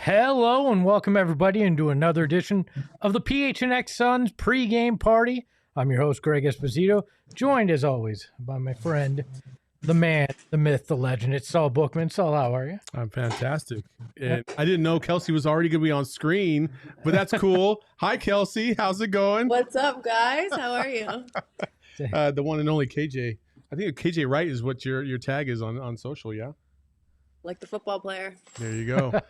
Hello and welcome everybody into another edition of the PHNX Suns pregame party. I'm your host, Greg Esposito, joined as always by my friend, the man, the myth, the legend. It's Saul Bookman. Saul, how are you? I'm fantastic. And I didn't know Kelsey was already going to be on screen, but that's cool. Hi, Kelsey. How's it going? What's up, guys? How are you? The one and only KJ. I think KJ Wright is what your tag is on social, yeah? Like the football player. There you go.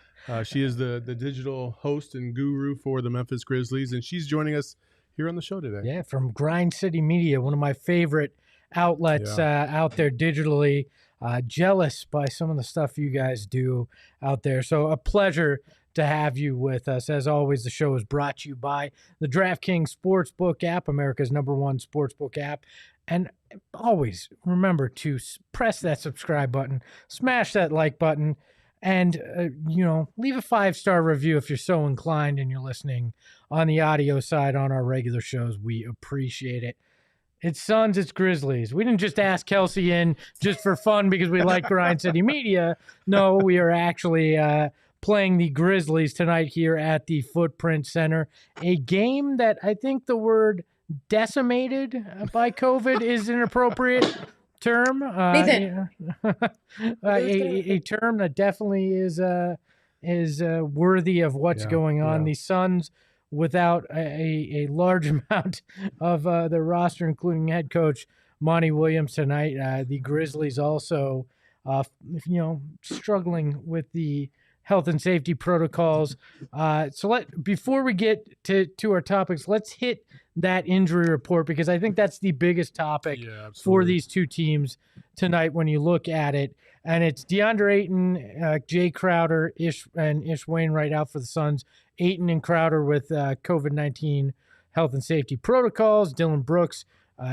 She is the digital host and guru for the Memphis Grizzlies, and she's joining us here on the show today. Yeah, from Grind City Media, one of my favorite outlets out there digitally. Jealous by some of the stuff you guys do out there. So a pleasure to have you with us. As always, the show is brought to you by the DraftKings Sportsbook app, America's #1 sportsbook app. And always remember to press that subscribe button, smash that like button, and, leave a 5-star review if you're so inclined and you're listening on the audio side on our regular shows. We appreciate it. It's Suns, it's Grizzlies. We didn't just ask Kelsey in just for fun because we like Grind City Media. No, we are actually playing the Grizzlies tonight here at the Footprint Center. A game that I think the word decimated by COVID is an appropriate term. Nathan. A term that definitely is worthy of what's going on. Yeah. The Suns, without a large amount of their roster, including head coach Monty Williams tonight. The Grizzlies also, struggling with the health and safety protocols. Before we get to our topics, let's hit that injury report, because I think that's the biggest topic for these two teams tonight when you look at it. And it's Deandre Ayton, Jay Crowder, Ish Wainwright out for the Suns. Ayton and Crowder with COVID-19 health and safety protocols. Dylan Brooks,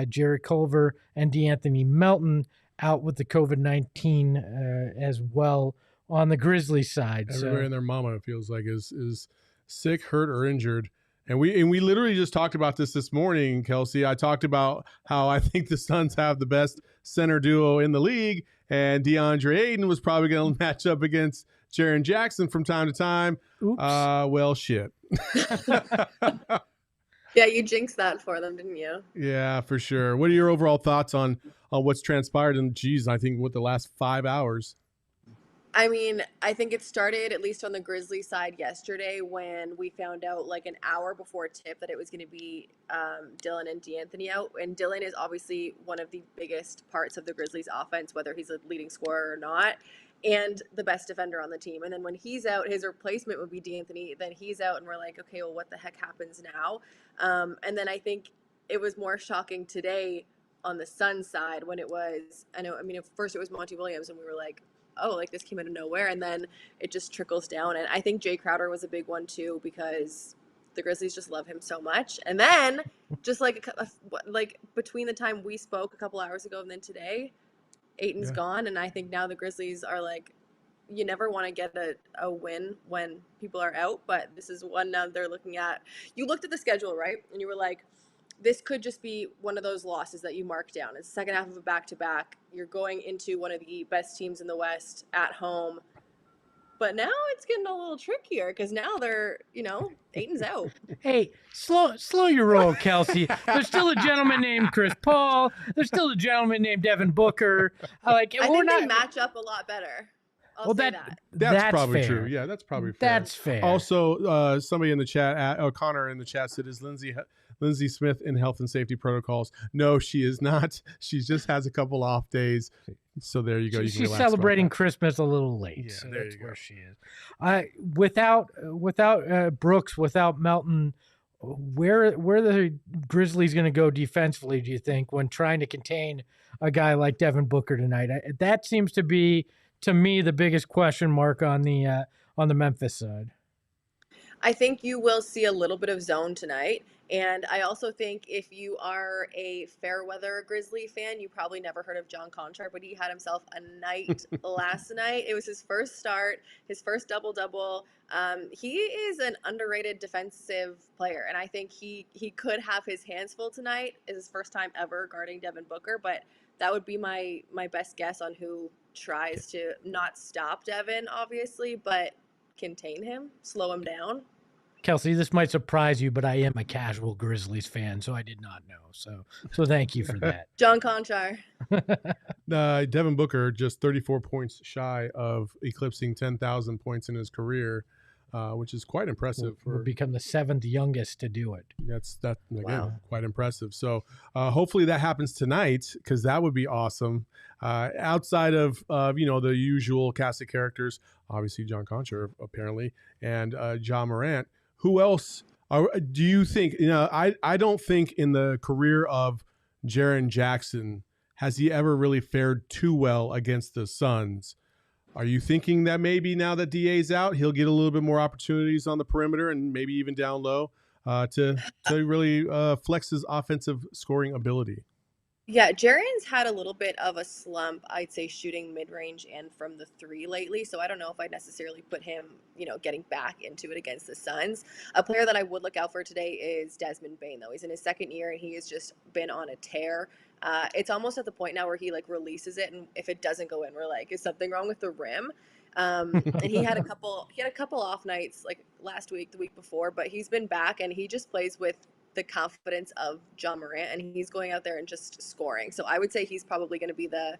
Jared Culver, and DeAnthony Melton out with the COVID-19 as well on the Grizzlies side. Everybody and their mama, it feels like, is sick, hurt, or injured. And we literally just talked about this morning, Kelsey. I talked about how I think the Suns have the best center duo in the league, and DeAndre Ayton was probably going to match up against Jaren Jackson from time to time. Oops. Well, shit. Yeah, you jinxed that for them, didn't you? Yeah, for sure. What are your overall thoughts on what's transpired in, I think, the last 5 hours? I mean, I think it started, at least on the Grizzlies side, yesterday when we found out like an hour before tip that it was going to be Dylan and DeAnthony out. And Dylan is obviously one of the biggest parts of the Grizzlies offense, whether he's a leading scorer or not, and the best defender on the team. And then when he's out, his replacement would be DeAnthony. Then he's out, and we're like, okay, well, what the heck happens now? And then I think it was more shocking today on the Suns side when it was, at first it was Monty Williams, and we were like, oh, like this came out of nowhere, and then it just trickles down. And I think Jay Crowder was a big one too, because the Grizzlies just love him so much. And then just like between the time we spoke a couple hours ago and then today, Ayton's gone. And I think now the Grizzlies are like, you never want to get a win when people are out, but this is one now they're looking at. You looked at the schedule, right? And you were like, this could just be one of those losses that you mark down. It's the second half of a back-to-back. You're going into one of the best teams in the West at home. But now it's getting a little trickier because now they're, Ayton's out. Hey, slow your roll, Kelsey. There's still a gentleman named Chris Paul. There's still a gentleman named Devin Booker. I think they match up a lot better. I'll say that. That's probably fair. true. Yeah, that's probably fair. That's fair. Also, somebody in the chat, Connor in the chat said, is Lindsey Smith in health and safety protocols? No, she is not. She just has a couple off days. So there you go. She's celebrating Christmas a little late. Yeah, so there that's you go. where she is. Without Brooks, without Melton, where the Grizzlies going to go defensively, do you think, when trying to contain a guy like Devin Booker tonight? That seems to be, to me, the biggest question mark on the Memphis side. I think you will see a little bit of zone tonight. And I also think if you are a Fairweather Grizzly fan, you probably never heard of John Conchar, but he had himself a night last night. It was his first start, his first double-double. He is an underrated defensive player, and I think he could have his hands full tonight. It's his first time ever guarding Devin Booker, but that would be my best guess on who tries to not stop Devin, obviously, but contain him, slow him down. Kelsey, this might surprise you, but I am a casual Grizzlies fan, so I did not know. So thank you for that. John Conchar. Devin Booker just 34 points shy of eclipsing 10,000 points in his career, which is quite impressive. Will become the 7th youngest to do it. That again, Wow. quite impressive. So hopefully that happens tonight, because that would be awesome. Outside of the usual cast of characters, obviously John Conchar apparently, and Ja Morant. Who else do you think? I don't think in the career of Jaren Jackson has he ever really fared too well against the Suns. Are you thinking that maybe now that DA's out, he'll get a little bit more opportunities on the perimeter and maybe even down low to really flex his offensive scoring ability? Yeah, Jaren's had a little bit of a slump, I'd say, shooting mid-range and from the 3 lately. So I don't know if I'd necessarily put him, getting back into it against the Suns. A player that I would look out for today is Desmond Bane, though. He's in his 2nd year, and he has just been on a tear. It's almost at the point now where he releases it, and if it doesn't go in, we're like, is something wrong with the rim? And he had a couple off nights last week, the week before, but he's been back, and he just plays with the confidence of Ja Morant, and he's going out there and just scoring. So I would say he's probably going to be the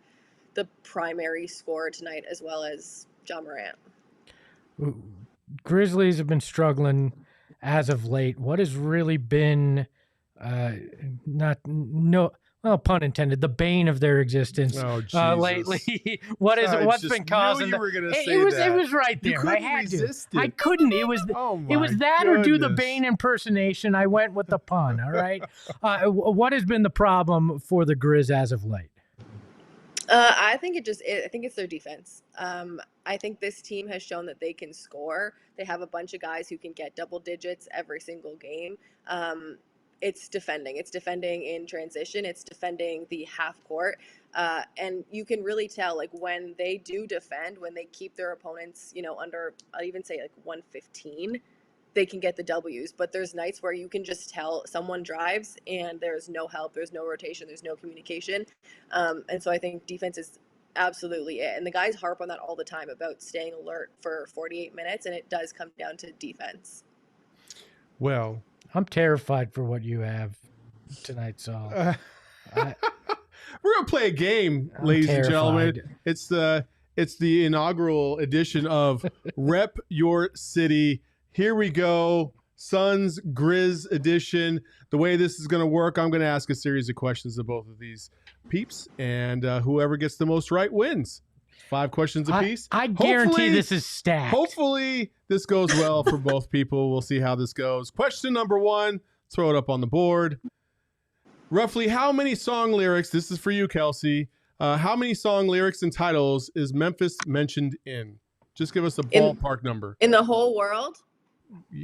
primary scorer tonight, as well as Ja Morant. Grizzlies have been struggling as of late. What has really been pun intended, the bane of their existence lately? What's been causing you were gonna say it was right there. I had to. I couldn't. It was that or do the Bane impersonation. I went with the pun. All right. What has been the problem for the Grizz as of late? I think it's their defense. I think this team has shown that they can score. They have a bunch of guys who can get double digits every single game. It's defending. It's defending in transition. It's defending the half court. And you can really tell, when they do defend, when they keep their opponents, under, I'd even say 115, they can get the W's. But there's nights where you can just tell someone drives and there's no help, there's no rotation, there's no communication. And so I think defense is absolutely it. And the guys harp on that all the time about staying alert for 48 minutes, and it does come down to defense. Well, I'm terrified for what you have tonight, Saul. We're gonna play a game, ladies and gentlemen. It's the inaugural edition of Rep Your City. Here we go, Suns Grizz edition. The way this is gonna work, I'm gonna ask a series of questions of both of these peeps, and whoever gets the most right wins. 5 questions apiece. I guarantee this is stacked. Hopefully this goes well for both people. We'll see how this goes. Question number 1. Throw it up on the board. Roughly how many song lyrics, this is for you, Kelsey, how many song lyrics and titles is Memphis mentioned in? Just give us a ballpark number. In the whole world?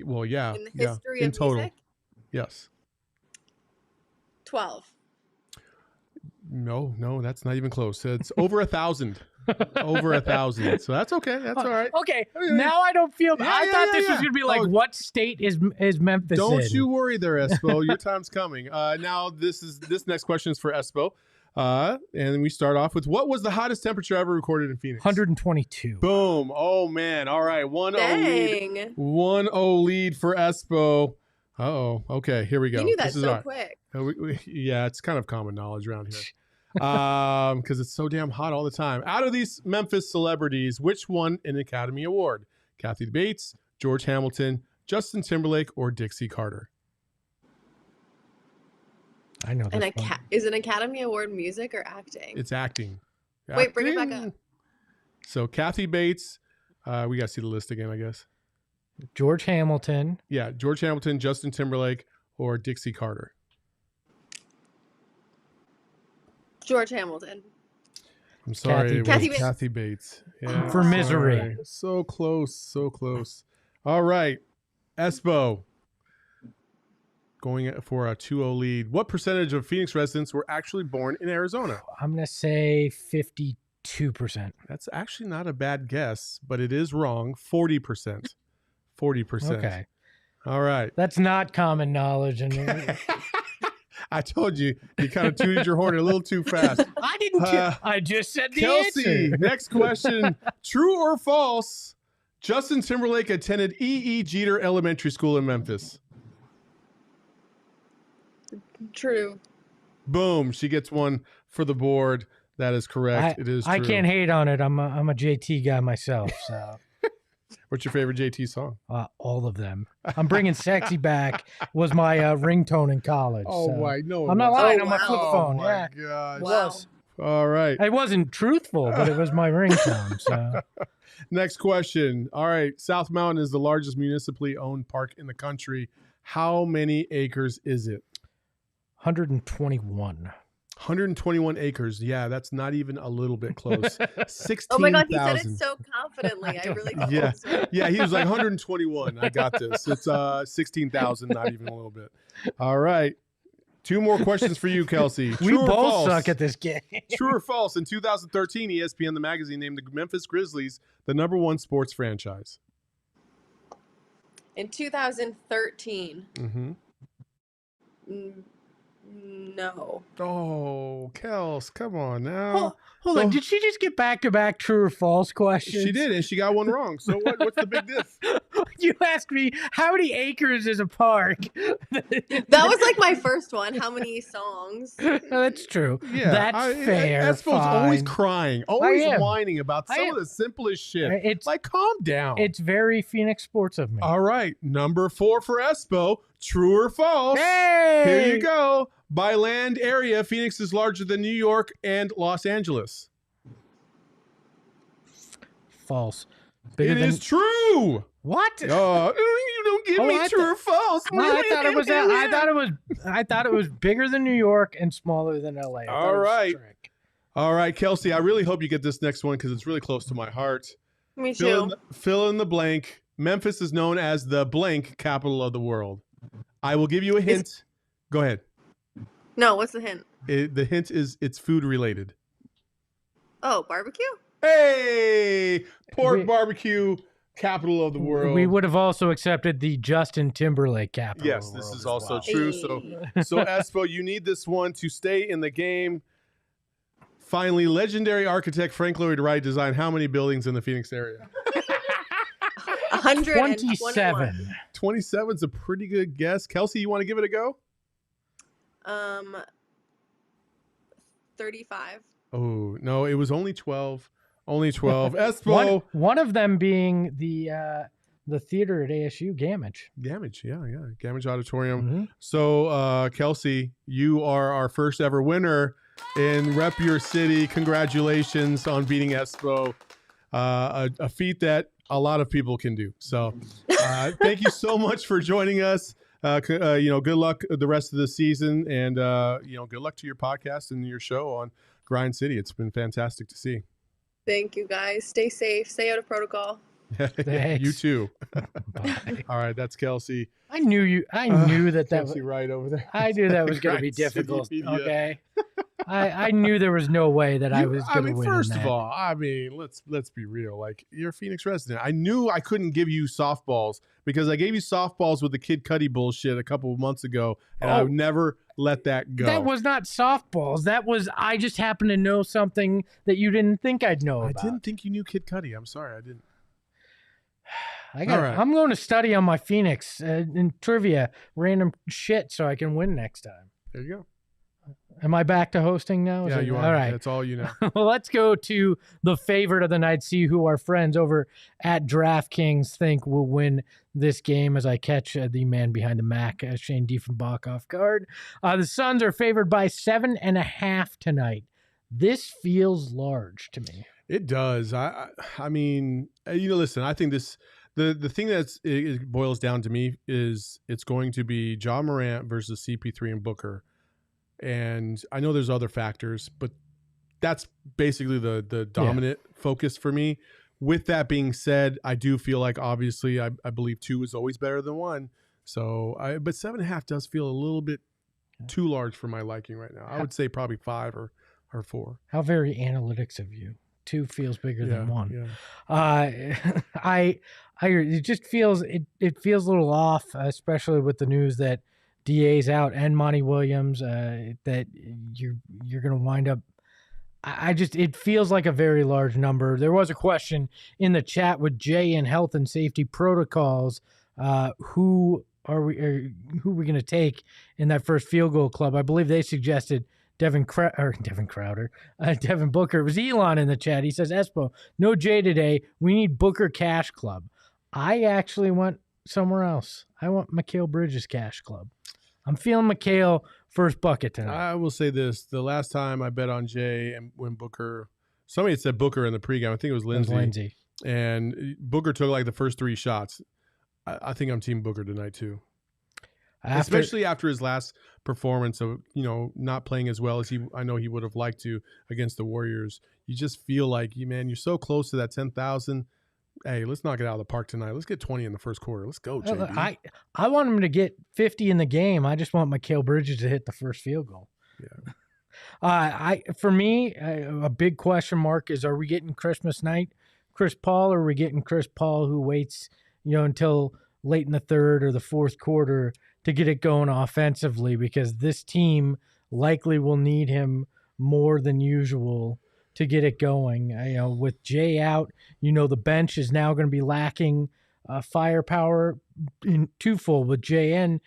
Well, yeah. In the history of total. music? Yes. 12. No, that's not even close. It's over 1,000. Over 1,000. So that's okay. That's all right. Okay. Now I don't feel bad. I thought this was going to be what state is Memphis Don't in? you worry there, Espo. Your time's coming. Now this next question is for Espo. And we start off with, what was the hottest temperature ever recorded in Phoenix? 122. Boom. Oh man. All right. 1-0 lead. 1-0 lead for Espo. Uh-oh. Okay, here we go. You knew that so quick. Yeah, it's kind of common knowledge around here. Because it's so damn hot all the time. Out of these Memphis celebrities, which won an Academy Award? Kathy Bates, George Hamilton, Justin Timberlake, or Dixie Carter? I know this Is an Academy Award music or acting? It's acting. Wait, bring it back up. So Kathy Bates, we got to see the list again, I guess. George Hamilton. Yeah, George Hamilton, Justin Timberlake, or Dixie Carter? George Hamilton. I'm sorry, Kathy Bates. Yeah, for Misery. Sorry. So close, so close. All right, Espo. Going for a 2-0 lead. What percentage of Phoenix residents were actually born in Arizona? I'm going to say 52%. That's actually not a bad guess, but it is wrong. 40%. 40%. Okay. All right. That's not common knowledge. And I told you, you kind of tooted your horn a little too fast. I didn't. I just said the Kelsey, answer. Next question. True or false? Justin Timberlake attended E.E. Jeter Elementary School in Memphis. True. Boom. She gets one for the board. That is correct. It is true. I can't hate on it. I'm a JT guy myself. So, what's your favorite JT song? All of them. I'm bringing "Sexy" back. Was my ringtone in college. Oh so. my, no! I'm not lying on my wow. flip phone. Oh yeah, my gosh. Wow. All right. It wasn't truthful, but it was my ringtone. So, Next question. All right. South Mountain is the largest municipally owned park in the country. How many acres is it? 121. 121 acres. Yeah, that's not even a little bit close. 16,000. Oh my God, he said it so confidently. I really thought Yeah. it was Yeah, he was like 121. I got this. It's 16,000, not even a little bit. All right. 2 more questions for you, Kelsey. We True or both false? suck at this game. True or false? In 2013, ESPN the magazine named the Memphis Grizzlies the #1 sports franchise. in 2013. Mm-hmm. No. Oh, Kels, come on now. Hold on. Did she just get back-to-back true or false questions? She did, and she got one wrong. So what's the big diff? You asked me how many acres is a park. That was like my first one. How many songs? That's true. Yeah, That's fair. Espo's always fine. crying, always am. whining about some of the simplest shit. It's like, calm down. It's very Phoenix sports of me. All right, number 4 for Espo. True or false? Hey! Here you go. By land area, Phoenix is larger than New York and Los Angeles. False. It is true. What? Oh, you don't give me true or false. I thought it was bigger than New York and smaller than LA. All right, Kelsey. I really hope you get this next one because it's really close to my heart. Me too. Fill in the blank. Memphis is known as the blank capital of the world. I will give you a hint. Go ahead. No, what's the hint? The hint is it's food related. Oh, barbecue? Hey, pork barbecue, capital of the world. We would have also accepted the Justin Timberlake capital. Yes, of the this world is as also well. true. So Espo, you need this one to stay in the game. Finally, legendary architect Frank Lloyd Wright designed how many buildings in the Phoenix area? 127. 27 is a pretty good guess. Kelsey, you want to give it a go? 35. Oh, no, it was only 12. Only 12. Espo. One of them being the theater at ASU, Gamage. Gamage, yeah. Gamage Auditorium. Mm-hmm. So, Kelsey, you are our first ever winner in Rep Your City. Congratulations on beating Espo. A feat that a lot of people can do. So, thank you so much for joining us. Good luck the rest of the season, and good luck to your podcast and your show on Grind City. It's been fantastic to see. Thank you, guys. Stay safe. Stay out of protocol. You too. Bye. All right, that's Kelsey. I knew that Kelsey was right over there. I knew that was going to be Grind City difficult. Media. Okay. I knew there was no way that I was going to win. First of all, let's be real. Like, you're a Phoenix resident. I knew I couldn't give you softballs because I gave you softballs with the Kid Cudi bullshit a couple of months ago, and I would never let that go. That was not softballs. That was I just happened to know something that you didn't think I'd know about. I didn't think you knew Kid Cudi. I'm sorry, I didn't. I'm going to study on my Phoenix in trivia, random shit, so I can win next time. There you go. Am I back to hosting now? Yeah, you are. All right. That's all you know. Well, let's go to the favorite of the night, see who our friends over at DraftKings think will win this game as I catch the man behind the Mac, Shane Diefenbach, off guard. The Suns are favored by 7.5 tonight. This feels large to me. It does. I mean, listen, I think this the thing it boils down to me is it's going to be Ja Morant versus CP3 and Booker. And I know there's other factors, but that's basically the dominant focus for me. With that being said, I do feel like obviously I believe 2 is always better than 1. So but 7.5 does feel a little bit too large for my liking right now. I would say probably 5 or 4. How very analytics of you. 2 feels bigger than 1. Yeah. It just feels it feels a little off, especially with the news that DA's out and Monty Williams, that you're going to wind up. it feels like a very large number. There was a question in the chat with Jay and health and safety protocols. Who are we going to take in that first field goal club? I believe they suggested Devin Crowder. Devin Booker. It was Elon in the chat. He says, Espo, no Jay today. We need Booker Cash Club. I actually went somewhere else. I want Mikal Bridges Cash Club. I'm feeling Mikal first bucket tonight. I will say this. The last time I bet on Jay and when Booker, somebody had said Booker in the pregame. I think it was Lindsey. And Booker took like the first 3 shots. I think I'm team Booker tonight too. Especially after his last performance of, not playing as well as I know he would have liked to against the Warriors. You just feel like, man, you're so close to that 10,000. Hey, let's knock it out of the park tonight. Let's get 20 in the first quarter. Let's go, JB. I want him to get 50 in the game. I just want Mikal Bridges to hit the first field goal. Yeah. For me, a big question mark is: are we getting Christmas night Chris Paul, or are we getting Chris Paul who waits, until late in the third or the fourth quarter to get it going offensively? Because this team likely will need him more than usual to get it going. With Jay out, the bench is now going to be lacking firepower in twofold. With Jay and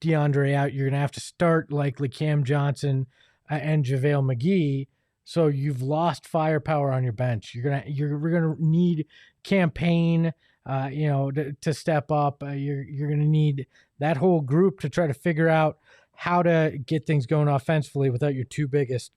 DeAndre out, you're going to have to start likely Cam Johnson and JaVale McGee. So you've lost firepower on your bench. We're gonna need campaign, to step up. You're gonna need that whole group to try to figure out how to get things going offensively without your 2 biggest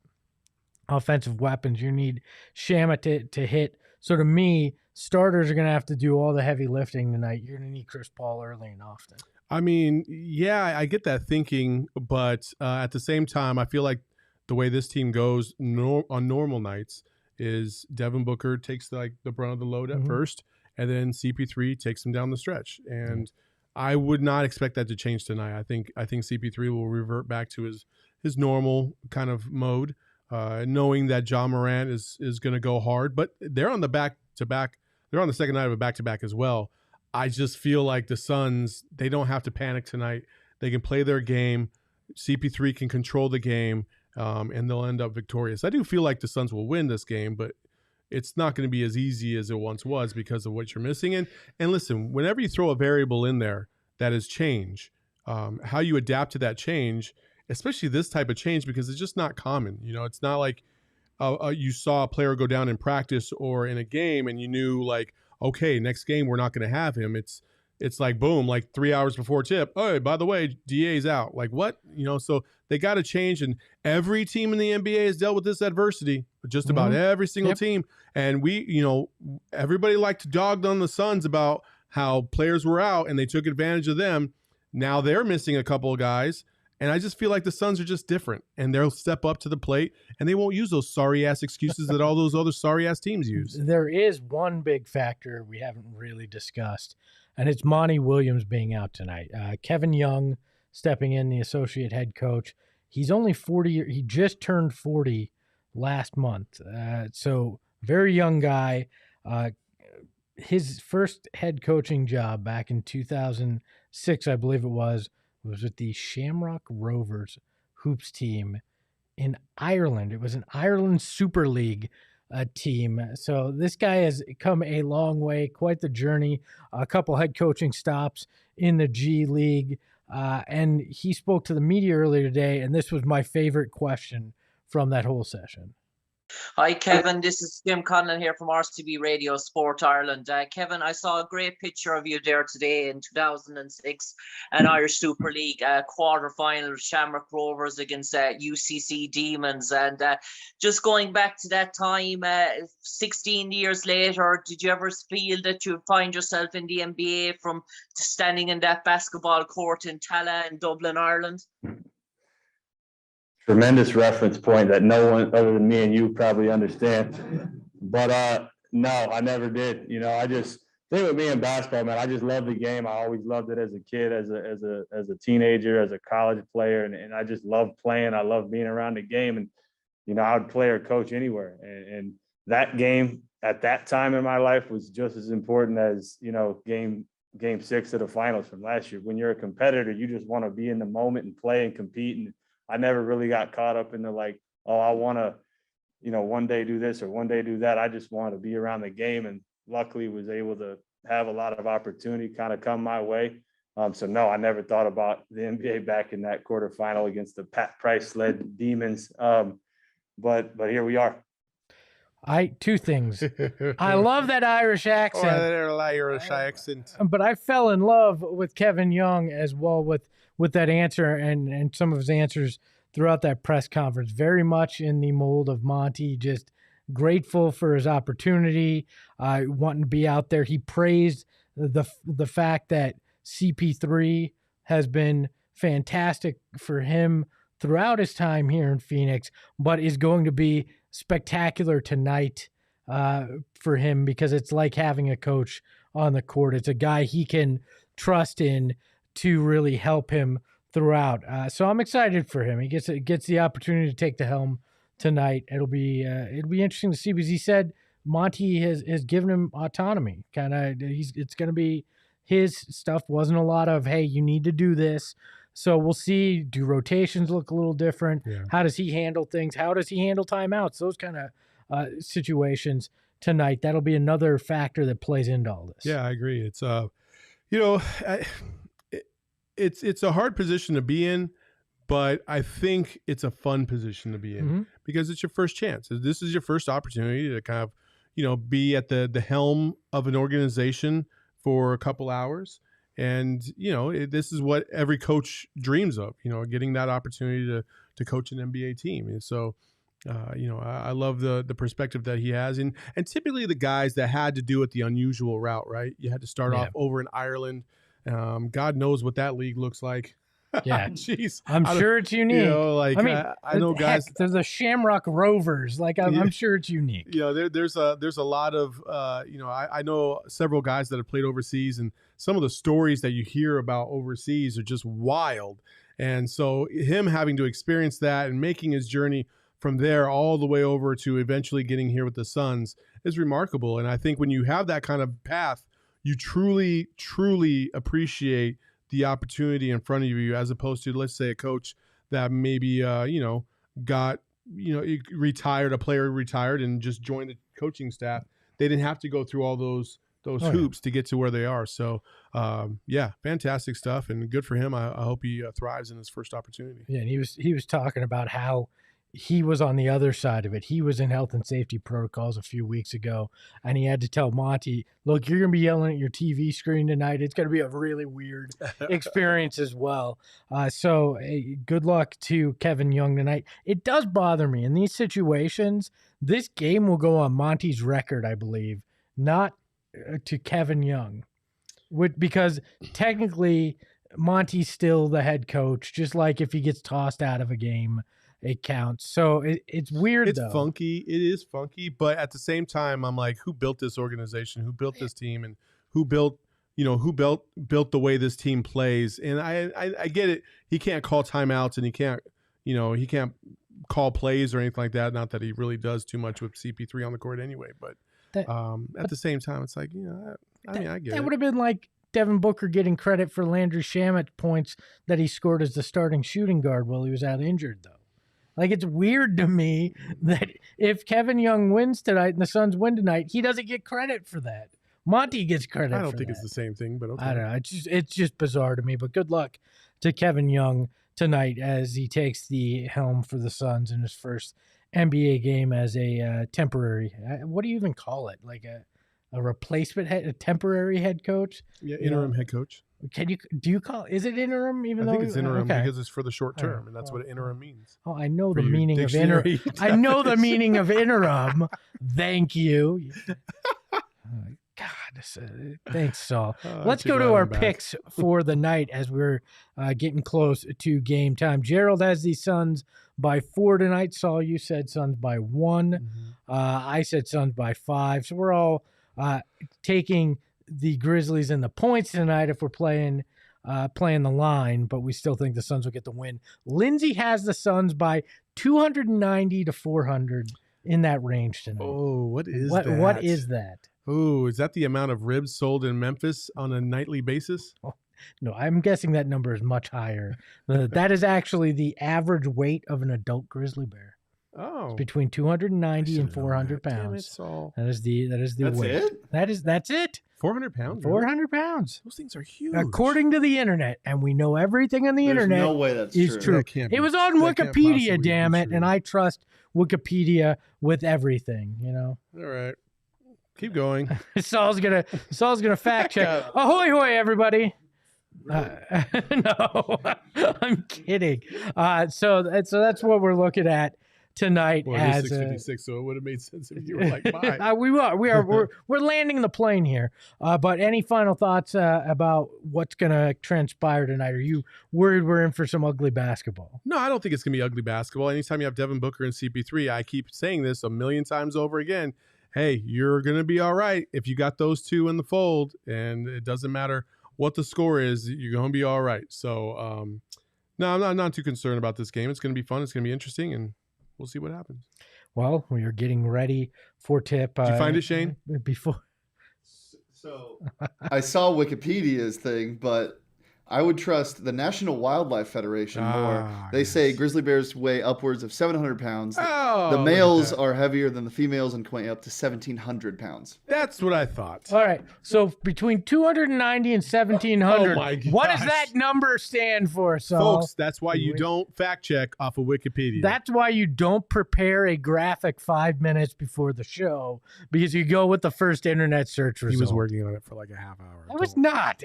offensive weapons. You need Shamma to hit. So to me, starters are going to have to do all the heavy lifting tonight. You're going to need Chris Paul early and often. I mean, yeah, I get that thinking, but at the same time, I feel like the way this team goes on normal nights is Devin Booker takes the brunt of the load at first, and then CP3 takes him down the stretch. And I would not expect that to change tonight. I think CP3 will revert back to his normal kind of mode. Knowing that John Morant is going to go hard, but they're on the back-to-back. They're on the second night of a back-to-back as well. I just feel like the Suns, they don't have to panic tonight. They can play their game. CP3 can control the game, and they'll end up victorious. I do feel like the Suns will win this game, but it's not going to be as easy as it once was because of what you're missing. And listen, whenever you throw a variable in there that is change, how you adapt to that change, especially this type of change, because it's just not common. It's not like you saw a player go down in practice or in a game and you knew like, okay, next game we're not going to have him. It's like, boom, like 3 hours before tip. Oh, by the way, DA's out. Like what? So they got to change. And every team in the NBA has dealt with this adversity, just about every single team. And everybody liked to dog on the Suns about how players were out and they took advantage of them. Now they're missing a couple of guys. And I just feel like the Suns are just different, and they'll step up to the plate, and they won't use those sorry-ass excuses that all those other sorry-ass teams use. There is one big factor we haven't really discussed, and it's Monty Williams being out tonight. Kevin Young stepping in, the associate head coach. He's only 40. He just turned 40 last month, so very young guy. His first head coaching job back in 2006, I believe it was with the Shamrock Rovers hoops team in Ireland. It was an Ireland Super League team. So this guy has come a long way, quite the journey, a couple head coaching stops in the G League. And he spoke to the media earlier today, and this was my favorite question from that whole session. Hi, Kevin. This is Jim Conlon here from RCB Radio Sport Ireland. Kevin, I saw a great picture of you there today in 2006, an Irish Super League quarter-final, Shamrock Rovers against UCC Demons. And just going back to that time, 16 years later, did you ever feel that you'd find yourself in the NBA from standing in that basketball court in Tala in Dublin, Ireland? Tremendous reference point that no one other than me and you probably understand. But no, I never did. I just think with me in basketball, man, I just love the game. I always loved it as a kid, as a teenager, as a college player, and I just love playing. I love being around the game, and I would play or coach anywhere. And that game at that time in my life was just as important as game 6 of the finals from last year. When you're a competitor, you just want to be in the moment and play and compete. And I never really got caught up in the I want to one day do this or one day do that. I just wanted to be around the game, and luckily was able to have a lot of opportunity kind of come my way. So no, I never thought about the NBA back in that quarterfinal against the Pat Price-led Demons. But here we are. Two things. I love that Irish accent. Irish accent. But I fell in love with Kevin Young as well with that answer and some of his answers throughout that press conference. Very much in the mold of Monty, just grateful for his opportunity, wanting to be out there. He praised the fact that CP3 has been fantastic for him throughout his time here in Phoenix, but is going to be spectacular tonight for him because it's like having a coach on the court. It's a guy he can trust in to really help him throughout. So I'm excited for him. He gets the opportunity to take the helm tonight. It'll be interesting to see because he said Monty has given him autonomy. It's going to be his stuff. Wasn't a lot of, hey, you need to do this. So we'll see. Do rotations look a little different? Yeah. How does he handle things? How does he handle timeouts? Those kind of situations tonight. That'll be another factor that plays into all this. Yeah, I agree. It's it's a hard position to be in, but I think it's a fun position to be in because it's your first chance. This is your first opportunity to kind of, be at the helm of an organization for a couple hours. And, this is what every coach dreams of, getting that opportunity to coach an NBA team. And so, I love the perspective that he has. And typically the guys that had to do it the unusual route, right? You had to start off over in Ireland. God knows what that league looks like. Yeah, jeez, I'm sure it's unique. I know guys. There's the Shamrock Rovers. I'm sure it's unique. There's a lot of I know several guys that have played overseas, and some of the stories that you hear about overseas are just wild. And so him having to experience that and making his journey from there all the way over to eventually getting here with the Suns is remarkable. And I think when you have that kind of path, you truly, truly appreciate the opportunity in front of you, as opposed to, let's say, a coach that maybe, got, retired, a player retired and just joined the coaching staff. They didn't have to go through all those hoops to get to where they are. So, fantastic stuff and good for him. I hope he thrives in his first opportunity. Yeah, and he was talking about how he was on the other side of it. He was in health and safety protocols a few weeks ago, and he had to tell Monty, look, you're going to be yelling at your TV screen tonight. It's going to be a really weird experience as well. So good luck to Kevin Young tonight. It does bother me in these situations. This game will go on Monty's record, I believe, not to Kevin Young, because technically Monty's still the head coach, just like if he gets tossed out of a game, it counts. So it's weird. It's funky. It is funky. But at the same time, I'm like, who built this organization? Who built this team? And who built the way this team plays? And I get it. He can't call timeouts and he can't call plays or anything like that. Not that he really does too much with CP3 on the court anyway. But at the same time, it's like, I get it. That would have been like Devin Booker getting credit for Landry Shamet points that he scored as the starting shooting guard while he was out injured, though. It's weird to me that if Kevin Young wins tonight and the Suns win tonight, he doesn't get credit for that. Monty gets credit. I don't think it's the same thing, but okay. I don't know. It's just bizarre to me. But good luck to Kevin Young tonight as he takes the helm for the Suns in his first NBA game as a temporary. What do you even call it? Like a replacement a temporary head coach? Yeah, interim head coach. Is it interim? I think it's interim because it's for the short term, and that's what interim means. Oh, I know the meaning of interim. I know the meaning of interim. Thank you. God, thanks, Saul. Let's go to our picks for the night as we're getting close to game time. Gerald has the Suns by 4 tonight. Saul, you said Suns by 1. Mm-hmm. I said Suns by 5. So we're all taking the Grizzlies and the points tonight if we're playing the line, but we still think the Suns will get the win. Lindsey has the Suns by 290 to 400 in that range tonight. Oh, what is that? What is that? Oh, is that the amount of ribs sold in Memphis on a nightly basis? Oh, no, I'm guessing that number is much higher. That is actually the average weight of an adult grizzly bear. Oh, It's between 290 and 400 Damn it, pounds. Saul. That is the That's weight. it? That's it. 400 pounds. really? 400 pounds. Those things are huge. According to the internet, and we know everything on the There's internet no way that's is true. That can't It be- was on that can't Wikipedia, possibly damn be it, true. and I trust Wikipedia with everything, you know. All right. Keep going. Saul's gonna fact check. Ahoy hoy, everybody. No, I'm kidding. So that's what we're looking at tonight. Well, it is as 656, so it would have made sense if you were like, bye. we're landing the plane here. But any final thoughts about what's gonna transpire tonight? Are you worried we're in for some ugly basketball? No, I don't think it's going to be ugly basketball. Anytime you have Devin Booker and CP3, I keep saying this a million times over again. Hey, you're going to be all right if you got those two in the fold, and it doesn't matter what the score is, you're going to be all right. So, no, I'm not too concerned about this game. It's going to be fun. It's going to be interesting, and we'll see what happens. Well, we are getting ready for tip. Did you find it, Shane? Before. So I saw Wikipedia's thing, but I would trust the National Wildlife Federation more. They say grizzly bears weigh upwards of 700 pounds. Oh, The look at males that. are heavier than the females and can weigh up to 1,700 pounds. That's what I thought. All right. So between 290 and 1,700, Oh my what does gosh. that number stand for, Saul? Folks, that's why you don't fact check off of Wikipedia. That's why you don't prepare a graphic 5 minutes before the show, because you go with the first internet search result. he was working on it for like a half hour. I was not.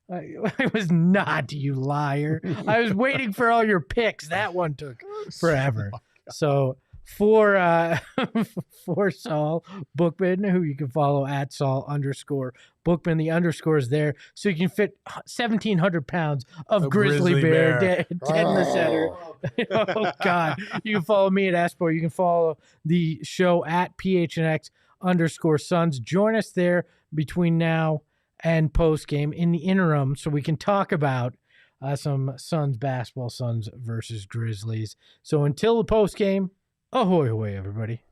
I was not, you liar. I was waiting for all your picks. That one took forever. So for Saul Bookman, who you can follow at Saul_Bookman, the underscore is there, so you can fit 1,700 pounds of A grizzly grizzly bear bear. dead in the center. Oh God! You can follow me at Espo. You can follow the show at PHNX_Suns. Join us there between now and post game in the interim, so we can talk about some Suns basketball, Suns versus Grizzlies. So until the post game, ahoy hoy, everybody.